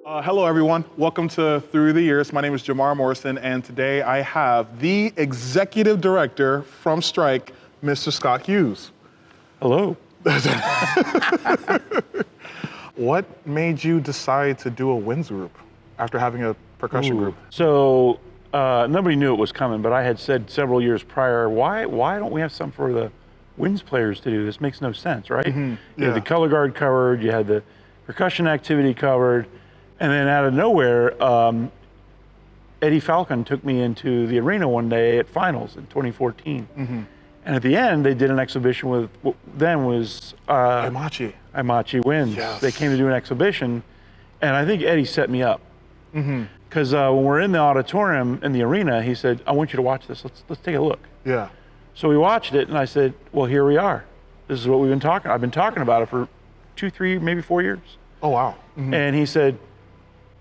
Hello, everyone. Welcome to Through the Years. My name is Jamar Morrison, and today I have the executive director from Stryke, Mr. Scott Hughes. Hello. What made you decide to do a winds group after having a percussion group? So nobody knew it was coming, but I had said several years prior, why don't we have something for the winds players to do? This makes no sense, right? Mm-hmm. You had the color guard covered, you had the percussion activity covered, and then out of nowhere, Eddie Falcon took me into the arena one day at finals in 2014. Mm-hmm. And at the end, they did an exhibition with what then was STRYKE Winds. Yes. They came to do an exhibition, and I think Eddie set me up. Mm-hmm. Because when we're in the auditorium in the arena, he said, "I want you to watch this. Let's take a look." Yeah. So we watched it, and I said, "Well, here we are. This is what we've been talking. I've been talking about it for 2, 3, maybe 4 years." Oh, wow. Mm-hmm. And he said,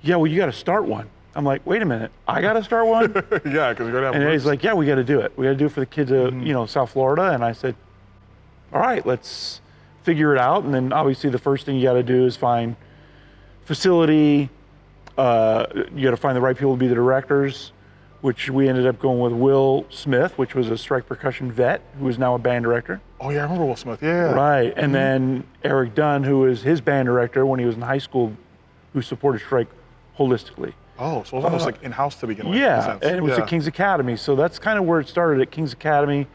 "Yeah, well, you got to start one." I'm like, "Wait a minute, I got to start one?" Yeah, because you're gonna have. And groups. he's like, "Yeah, we got to do it. We got to do it for the kids of South Florida." And I said, "All right, let's figure it out." And then obviously the first thing you got to do is find facility. You got to find the right people to be the directors, which we ended up going with Will Smith, which was a Stryke percussion vet who is now a band director. Oh yeah, I remember Will Smith. Yeah. Right, and then Eric Dunn, who was his band director when he was in high school, who supported Stryke holistically. Oh, so it was almost like in-house to begin with. in a Yeah, sense. and it was at King's Academy. So that's kind of where it started, at King's Academy,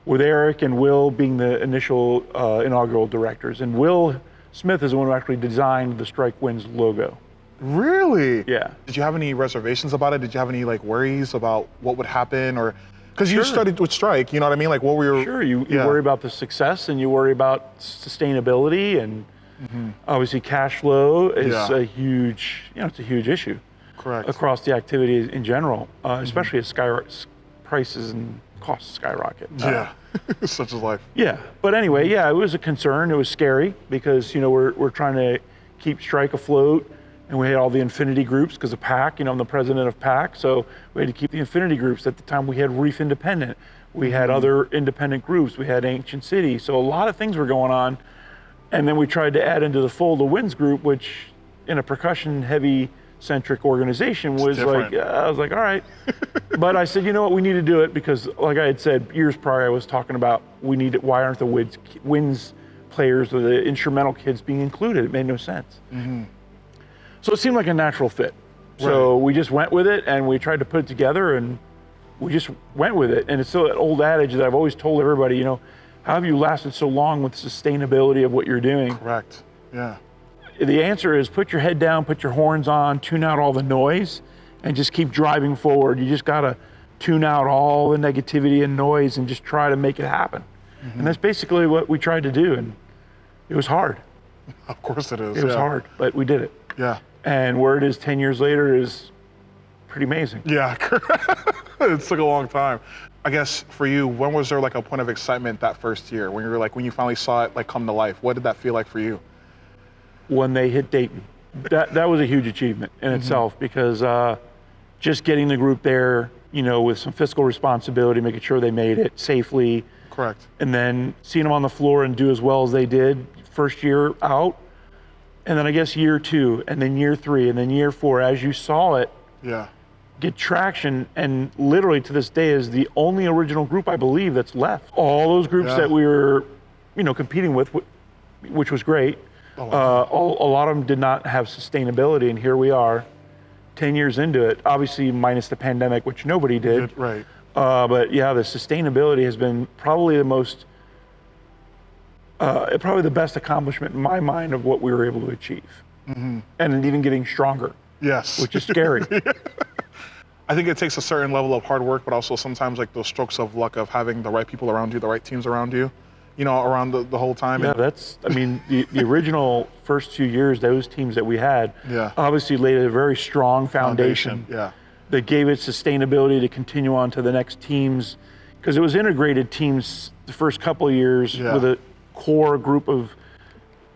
with Eric and Will being the initial inaugural directors. And Will Smith is the one who actually designed the STRYKE Winds logo. Really? Yeah. Did you have any reservations about it? Did you have any like worries about what would happen, or because you studied with Stryke, you know what I mean? Like, what were your? Sure, you worry about the success, and you worry about sustainability, and obviously cash flow is a huge, it's a huge issue. Correct. Across the activity in general, especially as prices and costs skyrocket. Yeah, such is life. Yeah, but anyway, yeah, it was a concern. It was scary because we're trying to keep Stryke afloat, and we had all the infinity groups because of PAC. I'm the president of PAC, so we had to keep the infinity groups. At the time, we had Reef Independent, we had other independent groups, we had Ancient City, so a lot of things were going on, and then we tried to add into the fold the Winds group, which in a percussion-heavy centric organization was like, I was like, all right. But I said, you know what, we need to do it because, like I had said years prior, I was talking about why aren't the winds players or the instrumental kids being included? It made no sense. So it seemed like a natural fit. So we just went with it, and we tried to put it together, and we just went with it. And it's still that old adage that I've always told everybody, how have you lasted so long with sustainability of what you're doing? Correct. Yeah. The answer is put your head down, put your horns on, tune out all the noise, and just keep driving forward. You just gotta tune out all the negativity and noise and just try to make it happen. And that's basically what we tried to do, and it was hard. Of course it is. It was hard, but we did it. Yeah. And where it is 10 years later is pretty amazing. Yeah, it took a long time. I guess for you, when was there like a point of excitement that first year when you finally saw it like come to life? What did that feel like for you? When they hit Dayton. That was a huge achievement in itself because just getting the group there, with some fiscal responsibility, making sure they made it safely. Correct. And then seeing them on the floor and do as well as they did first year out. And then I guess year 2, and then year 3, and then year 4, as you saw it get traction, and literally to this day is the only original group I believe that's left. All those groups that we were, competing with, which was great. A lot of them did not have sustainability, and here we are 10 years into it, obviously minus the pandemic, which nobody did. Right. But yeah, the sustainability has been probably probably the best accomplishment in my mind of what we were able to achieve. And even getting stronger. Yes. Which is scary. I think it takes a certain level of hard work, but also sometimes like those strokes of luck of having the right people around you, the right teams around you. Around the whole time. Yeah, the original first 2 years, those teams that we had, obviously laid a very strong foundation. That gave it sustainability to continue on to the next teams, because it was integrated teams the first couple of years with a core group of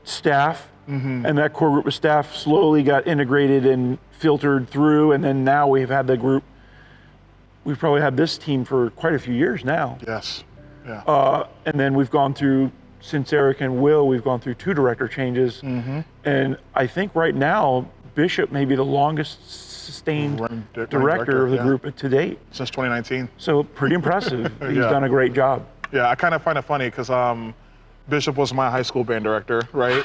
staff, and that core group of staff slowly got integrated and filtered through, and then now we've probably had this team for quite a few years now. Yes. Yeah. And then we've gone through, since Eric and Will, we've gone through 2 director changes. And I think right now, Bishop may be the longest sustained Running director of the yeah. group to date. Since 2019. So pretty impressive. He's Yeah. done a great job. Yeah, I kind of find it funny because Bishop was my high school band director, right?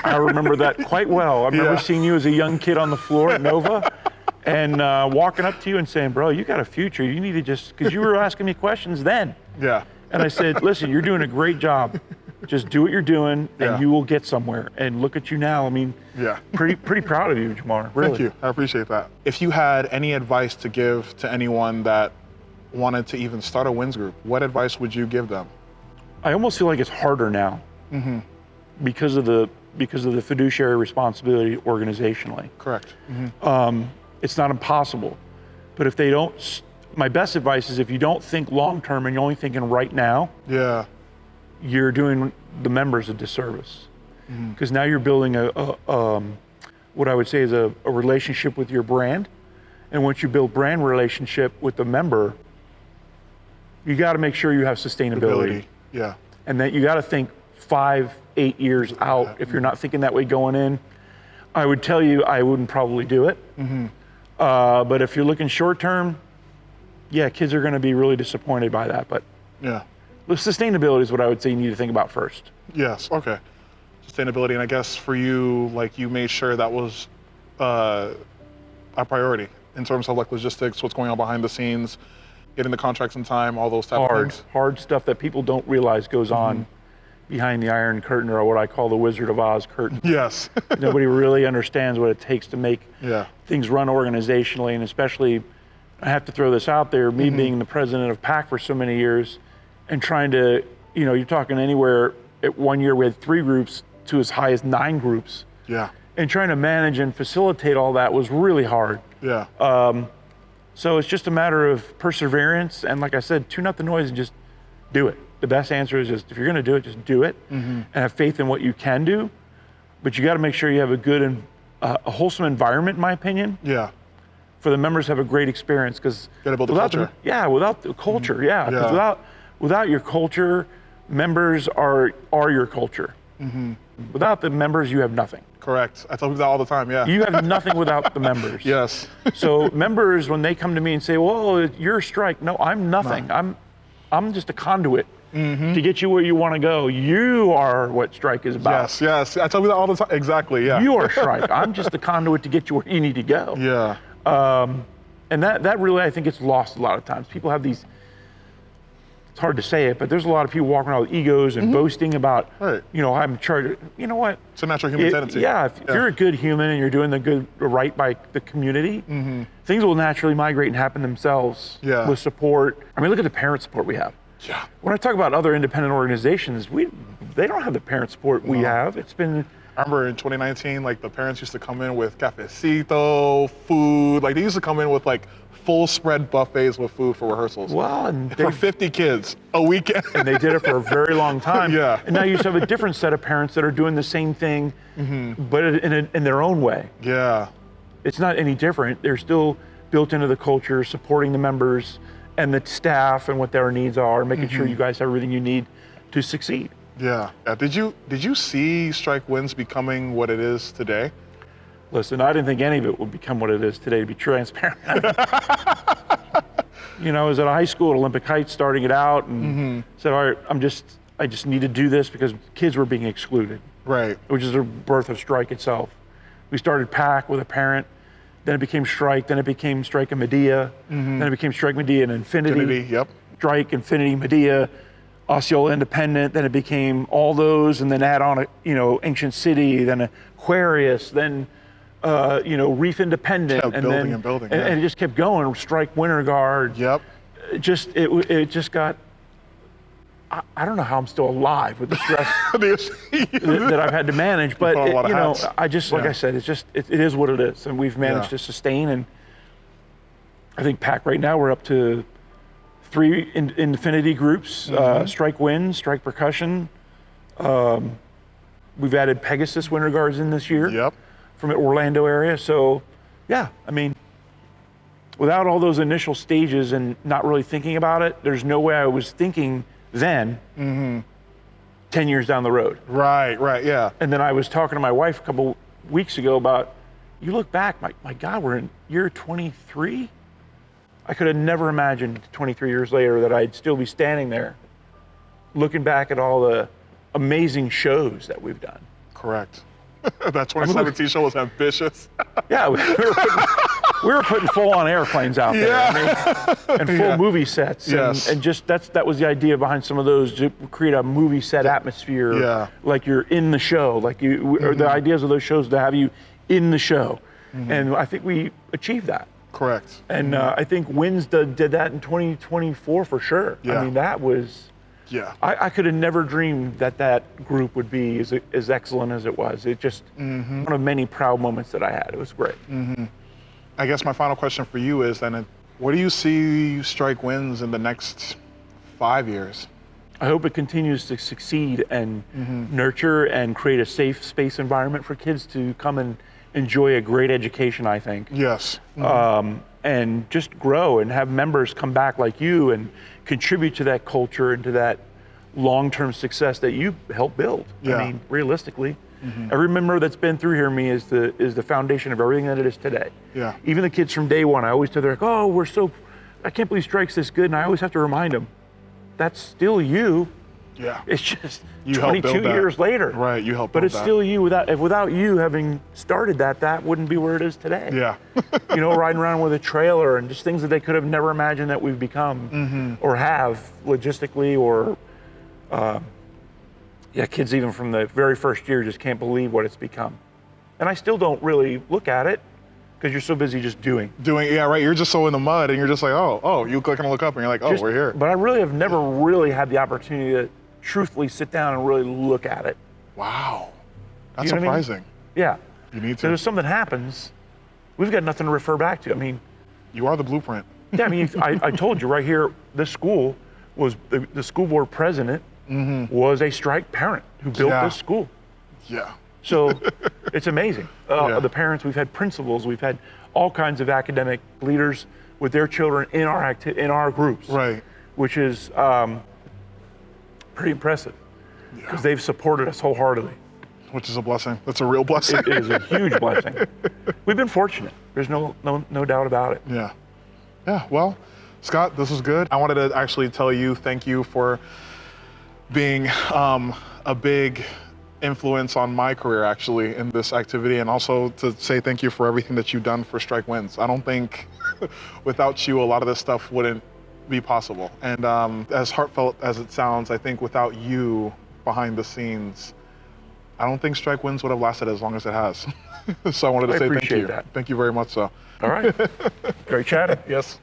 I remember that quite well. I remember Yeah. seeing you as a young kid on the floor at Nova and walking up to you and saying, bro, you got a future. You need to just, because you were asking me questions then. Yeah. And I said, listen, you're doing a great job. Just do what you're doing Yeah. and you will get somewhere. And look at you now. I mean, Yeah. pretty proud of you, Jamar, really. Thank you. I appreciate that. If you had any advice to give to anyone that wanted to even start a Winds group, what advice would you give them? I almost feel like it's harder now because of the fiduciary responsibility organizationally. Correct. It's not impossible, but if they don't, my best advice is if you don't think long-term and you're only thinking right now, Yeah. you're doing the members a disservice. Because now you're building what I would say is a relationship with your brand. And once you build brand relationship with the member, you got to make sure you have sustainability. Yeah. And that you got to think 5-8 years out. If you're not thinking that way going in, I would tell you I wouldn't probably do it. But if you're looking short term, yeah, kids are going to be really disappointed by that. But Yeah. sustainability is what I would say you need to think about first. Yes. Okay. Sustainability, and I guess for you, like you made sure that was a priority in terms of like logistics, what's going on behind the scenes, getting the contracts in time, all those type of things. Hard stuff that people don't realize goes on behind the Iron Curtain, or what I call the Wizard of Oz curtain. Yes. Nobody really understands what it takes to make Yeah. things run organizationally, and especially, I have to throw this out there, me being the president of PAC for so many years and trying to, you're talking anywhere, at 1 year we had 3 groups to as high as 9 groups. Yeah. And trying to manage and facilitate all that was really hard. Yeah. So it's just a matter of perseverance, and like I said, tune out the noise and just do it. The best answer is just, if you're gonna do it, just do it and have faith in what you can do. But you gotta make sure you have a good and a wholesome environment, in my opinion, Yeah. for the members to have a great experience. Because Gotta build the culture. without the culture, 'cause Yeah. without your culture, members are your culture. Without the members, you have nothing. Correct. I tell people that all the time. Yeah. You have nothing without the members. Yes. So members, when they come to me and say, "Well, you're Strike," no, I'm nothing. I'm just a conduit to get you where you want to go. You are what Strike is about. Yes. Yes. I tell people that all the time. Exactly. Yeah. You are Strike. I'm just the conduit to get you where you need to go. Yeah. And that really, I think, gets lost a lot of times. People have these, it's hard to say it, but there's a lot of people walking around with egos and boasting about, Right. I'm in charge. You know what? It's a natural human tendency. Yeah, if you're a good human and you're doing the right by the community, things will naturally migrate and happen themselves with support. I mean, look at the parent support we have. Yeah. When I talk about other independent organizations, they don't have the parent support we have. It's been, I remember in 2019, like the parents used to come in with cafecito, food. Like they used to come in with like full spread buffets with food for rehearsals. well, and For 50 kids a weekend. and they did it for a very long time. Yeah. And now you just have a different set of parents that are doing the same thing, but in their own way. Yeah. It's not any different. They're still built into the culture, supporting the members and the staff and what their needs are, making sure you guys have everything you need to succeed. Yeah. Did you see Strike Winds becoming what it is today? Listen, I didn't think any of it would become what it is today, to be transparent. I was at a high school at Olympic Heights starting it out and said, all right, I just need to do this because kids were being excluded, Right. which is the birth of Strike itself. We started PAC with a parent, then it became Strike, then it became Strike and Medea, then it became Strike, Medea, and Infinity. Yep. Strike, Infinity, Medea, Osceola Independent, then it became all those, and then add on Ancient City, then Aquarius, then Reef Independent, Kept and building then and building, and yeah. it just kept going. Strike Winter Guard. Yep. It just got. I don't know how I'm still alive with the stress that I've had to manage, but put on a lot of hats. I just like I said, it is what it is, and we've managed to sustain. And I think PAC right now we're up to 3 infinity groups: Strike Winds, Strike Percussion. We've added Pegasus Winter Guards in this year. Yep. From the Orlando area. So yeah, I mean, without all those initial stages and not really thinking about it, there's no way I was thinking then 10 years down the road. Right. Yeah. And then I was talking to my wife a couple weeks ago about, you look back, my God, we're in year 23. I could have never imagined 23 years later that I'd still be standing there looking back at all the amazing shows that we've done. Correct. That 2017 show was ambitious. Yeah, we were putting full-on airplanes out there, and full movie sets, and just that was the idea behind some of those, to create a movie set atmosphere, like you're in the show, like the ideas of those shows to have you in the show, and I think we achieved that. Correct. And I think Winds did that in 2024 for sure. I mean, that was. Yeah. I could have never dreamed that group would be as excellent as it was. It just one of many proud moments that I had. It was great. I guess my final question for you is then, what do you see Strike Winds in the next 5 years? I hope it continues to succeed and nurture and create a safe space environment for kids to come and enjoy a great education, I think. Yes. And just grow and have members come back like you and contribute to that culture and to that long-term success that you helped build. I mean, realistically, every member that's been through here me is the foundation of everything that it is today. Yeah. Even the kids from day one, I always tell them, like, oh, I can't believe Strike's this good, and I always have to remind them, that's still you. Yeah. It's just you 22 years later. Right, you helped build that. But it's still you. Without you having started that wouldn't be where it is today. Yeah. You know, riding around with a trailer and just things that they could have never imagined that we've become or have logistically or, kids even from the very first year just can't believe what it's become. And I still don't really look at it because you're so busy just doing. Yeah, right. You're just so in the mud and you're just like, oh, you click and look up and you're like, oh, we're here. But I really have never really had the opportunity to truthfully sit down and really look at it. Wow. That's surprising. I mean? Yeah. You need to. So if something happens, we've got nothing to refer back to. I mean, you are the blueprint. Yeah, I mean, I told you right here, this school was, the school board president was a Strike parent who built this school. Yeah. So it's amazing. The parents, we've had principals, we've had all kinds of academic leaders with their children in our groups. Right. Which is pretty impressive because they've supported us wholeheartedly. Which is a blessing. That's a real blessing. It is a huge blessing. We've been fortunate. There's no doubt about it. Yeah. Yeah, well, Scott, this was good. I wanted to actually tell you thank you for being a big influence on my career actually in this activity, and also to say thank you for everything that you've done for Strike Winds. I don't think without you a lot of this stuff wouldn't be possible. And as heartfelt as it sounds, I think without you behind the scenes, I don't think Strike Winds would have lasted as long as it has. So I wanted to say thank you. Thank you very much so. All right. Great chatting. Yes.